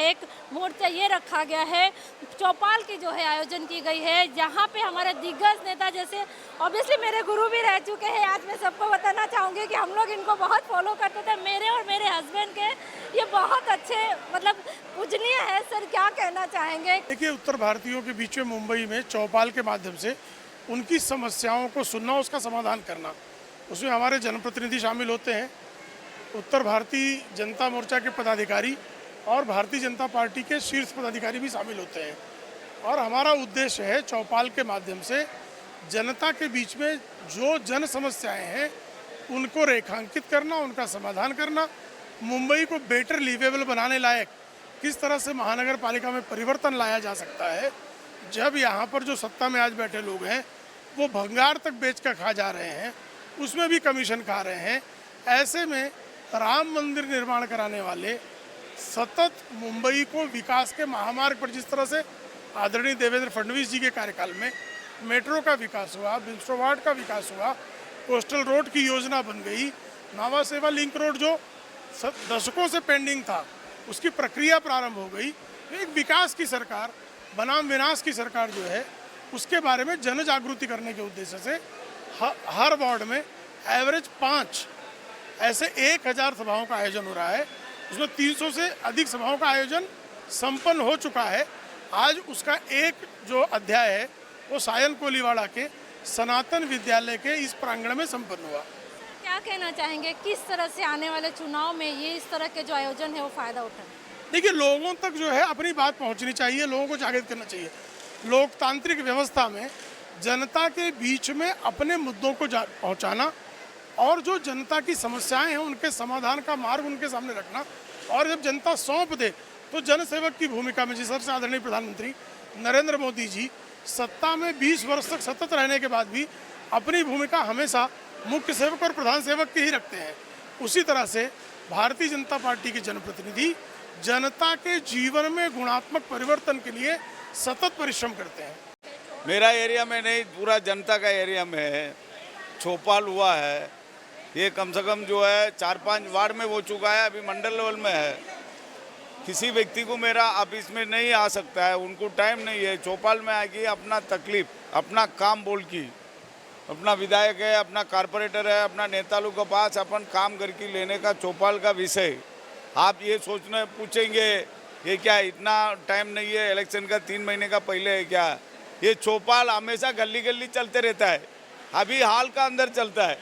एक मोर्चा ये रखा गया है, चौपाल की जो है आयोजन की गई है, जहाँ पे हमारे दिग्गज नेता जैसे ऑब्वियसली मेरे गुरु भी रह चुके हैं। आज मैं सबको बताना चाहूँगी कि हम लोग इनको बहुत फॉलो करते थे, मेरे और मेरे हस्बैंड के। ये बहुत अच्छे मतलब पूजनीय है। सर क्या कहना चाहेंगे? देखिए, उत्तर भारतीयों के बीच में मुंबई में चौपाल के माध्यम से उनकी समस्याओं को सुनना, उसका समाधान करना, उसमें हमारे जनप्रतिनिधि शामिल होते हैं, उत्तर भारतीय जनता मोर्चा के पदाधिकारी और भारतीय जनता पार्टी के शीर्ष पदाधिकारी भी शामिल होते हैं। और हमारा उद्देश्य है चौपाल के माध्यम से जनता के बीच में जो जन समस्याएं हैं उनको रेखांकित करना, उनका समाधान करना, मुंबई को बेटर लिवेबल बनाने लायक किस तरह से महानगर पालिका में परिवर्तन लाया जा सकता है। जब यहाँ पर जो सत्ता में आज बैठे लोग हैं वो भंगार तक बेच कर खा जा रहे हैं, उसमें भी कमीशन खा रहे हैं। ऐसे में राम मंदिर निर्माण कराने वाले सतत मुंबई को विकास के महामार्ग पर, जिस तरह से आदरणीय देवेंद्र फडणवीस जी के कार्यकाल में मेट्रो का विकास हुआ, बिल्स्ट्रोवार्ड का विकास हुआ, कोस्टल रोड की योजना बन गई, नावा सेवा लिंक रोड जो दशकों से पेंडिंग था उसकी प्रक्रिया प्रारंभ हो गई। एक विकास की सरकार बनाम विनाश की सरकार जो है उसके बारे में जन जागृति करने के उद्देश्य से हर वार्ड में एवरेज 5 ऐसे 1000 सभाओं का आयोजन हो रहा है। उसमें 300 से अधिक सभाओं का आयोजन संपन्न हो चुका है। आज उसका एक जो अध्याय है वो सायन कोलीवाड़ा के सनातन विद्यालय के इस प्रांगण में संपन्न हुआ। क्या कहना चाहेंगे, किस तरह से आने वाले चुनाव में ये इस तरह के जो आयोजन है वो फायदा उठाए? देखिए, लोगों तक जो है अपनी बात पहुंचनी चाहिए, लोगों को जागृत करना चाहिए। लोकतांत्रिक व्यवस्था में जनता के बीच में अपने मुद्दों को पहुंचाना और जो जनता की समस्याएं हैं उनके समाधान का मार्ग उनके सामने रखना, और जब जनता सौंप दे तो जनसेवक की भूमिका में, जिस तरह से आदरणीय प्रधानमंत्री नरेंद्र मोदी जी सत्ता में 20 वर्ष तक सतत रहने के बाद भी अपनी भूमिका हमेशा मुख्य सेवक और प्रधान सेवक की ही रखते हैं, उसी तरह से भारतीय जनता पार्टी के जनप्रतिनिधि जनता के जीवन में गुणात्मक परिवर्तन के लिए सतत परिश्रम करते हैं। मेरा एरिया में नहीं, पूरा जनता का एरिया में है। चौपाल हुआ है, ये कम से कम जो है 4-5 वार्ड में हो चुका है, अभी मंडल लेवल में है। किसी व्यक्ति को मेरा ऑफिस में नहीं आ सकता है, उनको टाइम नहीं है। चौपाल में आके अपना तकलीफ, अपना काम बोल की, अपना विधायक है, अपना कारपोरेटर है, अपना नेता लोग के पास अपन काम करके लेने का चौपाल का विषय। आप ये सोचने पूछेंगे ये क्या इतना टाइम नहीं है, इलेक्शन का 3 महीने का पहले है क्या? ये चौपाल हमेशा गली गली चलते रहता है, अभी हाल का अंदर चलता है।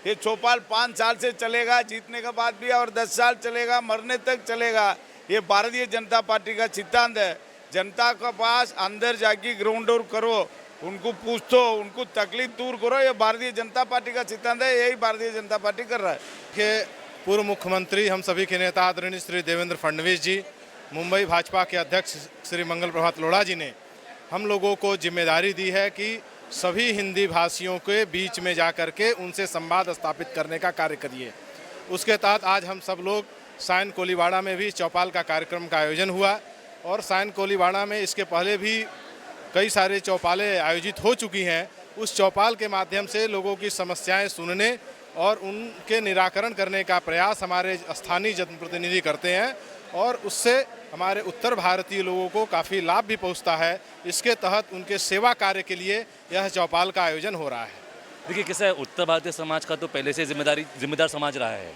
ये चौपाल 5 साल से चलेगा, जीतने के बाद भी, और 10 साल चलेगा, मरने तक चलेगा। ये भारतीय जनता पार्टी का सिद्धांत है। जनता के पास अंदर जाके ग्राउंड और करो, उनको पूछो, उनको तकलीफ दूर करो। ये भारतीय जनता पार्टी का सिद्धांत है, यही भारतीय जनता पार्टी कर रहा है। के पूर्व मुख्यमंत्री, हम सभी के नेता आदरणीय श्री देवेंद्र फडणवीस जी, मुंबई भाजपा के अध्यक्ष श्री मंगल प्रभात लोढ़ा जी ने हम लोगों को जिम्मेदारी दी है कि सभी हिंदी भाषियों के बीच में जाकर के उनसे संवाद स्थापित करने का कार्य करिए। उसके तहत आज हम सब लोग सायन कोलीवाड़ा में भी चौपाल का कार्यक्रम का आयोजन हुआ, और सायन कोलीवाड़ा में इसके पहले भी कई सारे चौपालें आयोजित हो चुकी हैं। उस चौपाल के माध्यम से लोगों की समस्याएं सुनने और उनके निराकरण करने का प्रयास हमारे स्थानीय जनप्रतिनिधि करते हैं, और उससे हमारे उत्तर भारतीय लोगों को काफ़ी लाभ भी पहुंचता है। इसके तहत उनके सेवा कार्य के लिए यह चौपाल का आयोजन हो रहा है। देखिए, कैसा है, उत्तर भारतीय समाज का तो पहले से जिम्मेदार समाज रहा है।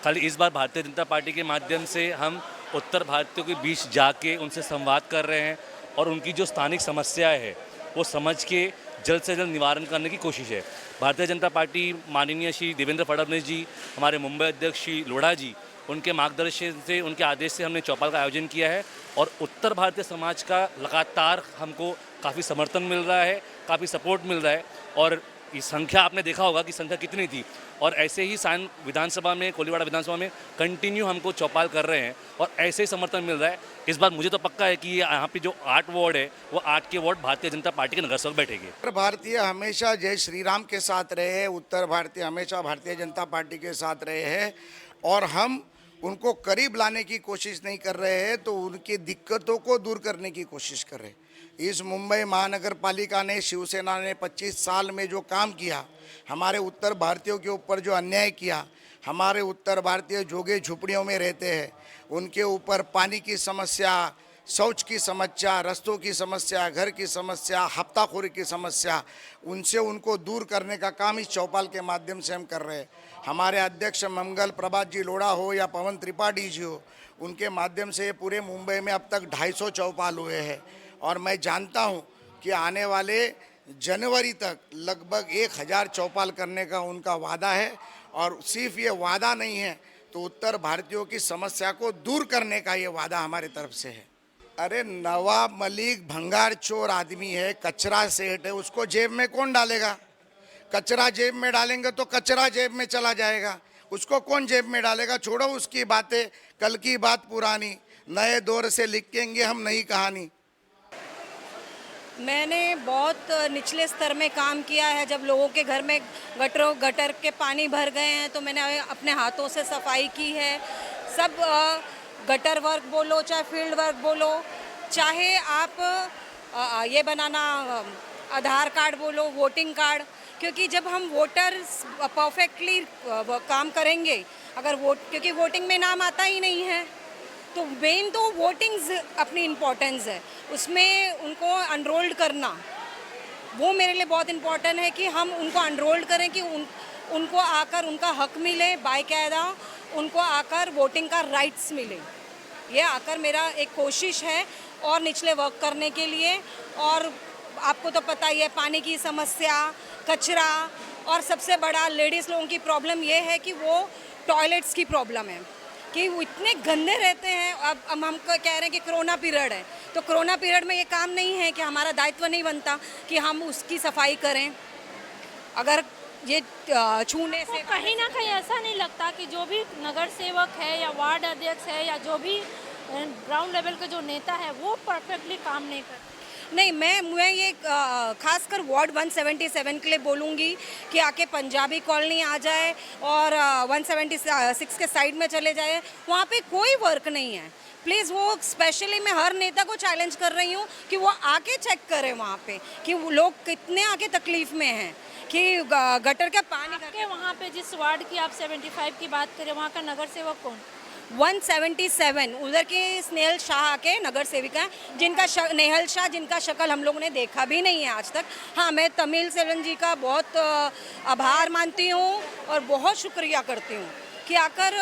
खाली इस बार भारतीय जनता पार्टी के माध्यम से हम उत्तर भारतीयों के बीच जाके उनसे संवाद कर रहे हैं, और उनकी जो स्थानिक समस्याएं है वो समझ के जल्द से जल्द निवारण करने की कोशिश है। भारतीय जनता पार्टी माननीय श्री देवेंद्र फडणवीस जी, हमारे मुंबई अध्यक्ष श्री लोढ़ा जी, उनके मार्गदर्शन से, उनके आदेश से हमने चौपाल का आयोजन किया है, और उत्तर भारतीय समाज का लगातार हमको काफ़ी समर्थन मिल रहा है, काफ़ी सपोर्ट मिल रहा है। और ये संख्या आपने देखा होगा कि संख्या कितनी थी, और ऐसे ही सायन विधानसभा में, कोलीवाड़ा विधानसभा में कंटिन्यू हमको चौपाल कर रहे हैं, और ऐसे ही समर्थन मिल रहा है। इस बार मुझे तो पक्का है कि ये यहाँ पे जो 8 वार्ड है वो 8 के वार्ड भारतीय जनता पार्टी के नगर सेवक बैठेंगे। उत्तर भारतीय हमेशा जय श्री राम के साथ रहे हैं, उत्तर भारतीय हमेशा भारतीय जनता पार्टी के साथ रहे हैं, और हम उनको करीब लाने की कोशिश नहीं कर रहे हैं, तो उनकी दिक्कतों को दूर करने की कोशिश कर रहे हैं। इस मुंबई महानगर पालिका ने, शिवसेना ने 25 साल में जो काम किया, हमारे उत्तर भारतीयों के ऊपर जो अन्याय किया, हमारे उत्तर भारतीय झोगे झुपड़ियों में रहते हैं, उनके ऊपर पानी की समस्या, शौच की समस्या, रस्तों की समस्या, घर की समस्या, हफ्ताखोरी की समस्या, उनसे उनको दूर करने का काम इस चौपाल के माध्यम से हम कर रहे हैं। हमारे अध्यक्ष मंगल प्रभात जी लोढ़ा हो या पवन त्रिपाठी जी हो, उनके माध्यम से पूरे मुंबई में अब तक 250 चौपाल हुए हैं और मैं जानता हूं कि आने वाले जनवरी तक लगभग 1000 चौपाल करने का उनका वादा है। और सिर्फ ये वादा नहीं है तो उत्तर भारतीयों की समस्या को दूर करने का ये वादा हमारे तरफ से है। अरे नवाब मलिक भंगार चोर आदमी है, कचरा सेठ है, उसको जेब में कौन डालेगा? कचरा जेब में डालेंगे तो कचरा जेब में चला जाएगा, उसको कौन जेब में डालेगा? छोड़ो उसकी बातें, कल की बात पुरानी, नए दौर से लिखेंगे हम नई कहानी। मैंने बहुत निचले स्तर में काम किया है। जब लोगों के घर में गटर के पानी भर गए हैं तो मैंने अपने हाथों से सफाई की है। सब गटर वर्क बोलो, चाहे फील्ड वर्क बोलो, चाहे आप ये बनाना आधार कार्ड बोलो, वोटिंग कार्ड, क्योंकि जब हम वोटर्स परफेक्टली काम करेंगे, अगर क्योंकि वोटिंग में नाम आता ही नहीं है, तो मेन तो वोटिंग्स अपनी इम्पोर्टेंस है, उसमें उनको अनरोल्ड करना वो मेरे लिए बहुत इम्पोर्टेंट है कि हम उनको अनरोल्ड करें कि उनको आकर उनका हक मिले, बाकायदा उनको आकर वोटिंग का राइट्स मिले। ये आकर मेरा एक कोशिश है और निचले वर्क करने के लिए। और आपको तो पता ही है, पानी की समस्या, कचरा, और सबसे बड़ा लेडीज़ लोगों की प्रॉब्लम ये है कि वो टॉयलेट्स की प्रॉब्लम है कि वो इतने गंदे रहते हैं। अब हम कह रहे हैं कि कोरोना पीरियड है, तो कोरोना पीरियड में ये काम नहीं है कि हमारा दायित्व नहीं बनता कि हम उसकी सफाई करें। अगर ये छूने से कहीं ना कहीं ऐसा नहीं लगता कि जो भी नगर सेवक है या वार्ड अध्यक्ष है या जो भी ग्राउंड लेवल के जो नेता है वो परफेक्टली काम नहीं करते? नहीं, मैं ये खासकर वार्ड 177 के लिए बोलूँगी कि आके पंजाबी कॉलोनी आ जाए और 176 के साइड में चले जाए, वहाँ पे कोई वर्क नहीं है। प्लीज़ वो स्पेशली मैं हर नेता को चैलेंज कर रही हूँ कि वो आके चेक करें वहाँ पे कि वो लोग कितने आके तकलीफ़ में हैं, कि गटर का पानी के वहाँ पे जिस वार्ड की आप 75 की बात करें, वहाँ का नगर सेवक कौन? 177 उधर की स्नेहल शाह के नगर सेविका हैं, जिनका नेहल शाह, जिनका शक्ल हम लोगों ने देखा भी नहीं है आज तक। हाँ, मैं तमिल सेवन जी का बहुत आभार मानती हूँ और बहुत शुक्रिया करती हूँ कि आकर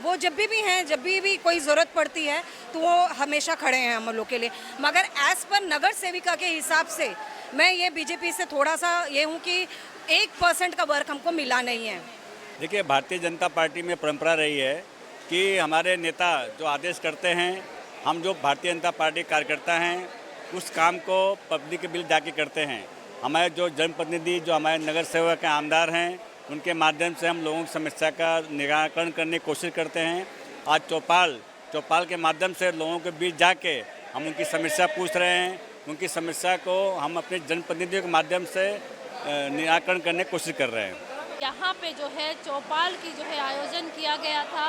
वो जब भी हैं, जब भी कोई ज़रूरत पड़ती है तो वो हमेशा खड़े हैं हम लोग के लिए। मगर एज़ पर नगर सेविका के हिसाब से मैं ये बीजेपी से थोड़ा सा ये हूँ कि 1% का वर्क हमको मिला नहीं है। देखिए, भारतीय जनता पार्टी में परंपरा रही है कि हमारे नेता जो आदेश करते हैं, हम जो भारतीय जनता पार्टी कार्यकर्ता हैं उस काम को पब्लिक के बिल जाके करते हैं। हमारे जो जनप्रतिनिधि, जो हमारे नगर सेवक हैं, आमदार हैं, उनके माध्यम से हम लोगों की समस्या का निराकरण करने की कोशिश करते हैं। आज चौपाल के माध्यम से लोगों के बीच जाके हम उनकी समस्या पूछ रहे हैं। उनकी समस्या को हम अपने जनप्रतिनिधियों के माध्यम से निराकरण करने की कोशिश कर रहे हैं। यहाँ पे जो है चौपाल की जो है आयोजन किया गया था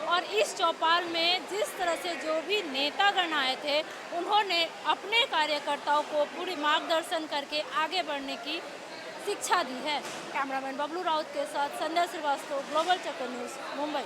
और इस चौपाल में जिस तरह से जो भी नेतागण आए थे उन्होंने अपने कार्यकर्ताओं को पूरी मार्गदर्शन करके आगे बढ़ने की शिक्षा दी है। कैमरामैन बबलू राउत के साथ संध्या श्रीवास्तव, ग्लोबल चक्कर न्यूज़, मुंबई।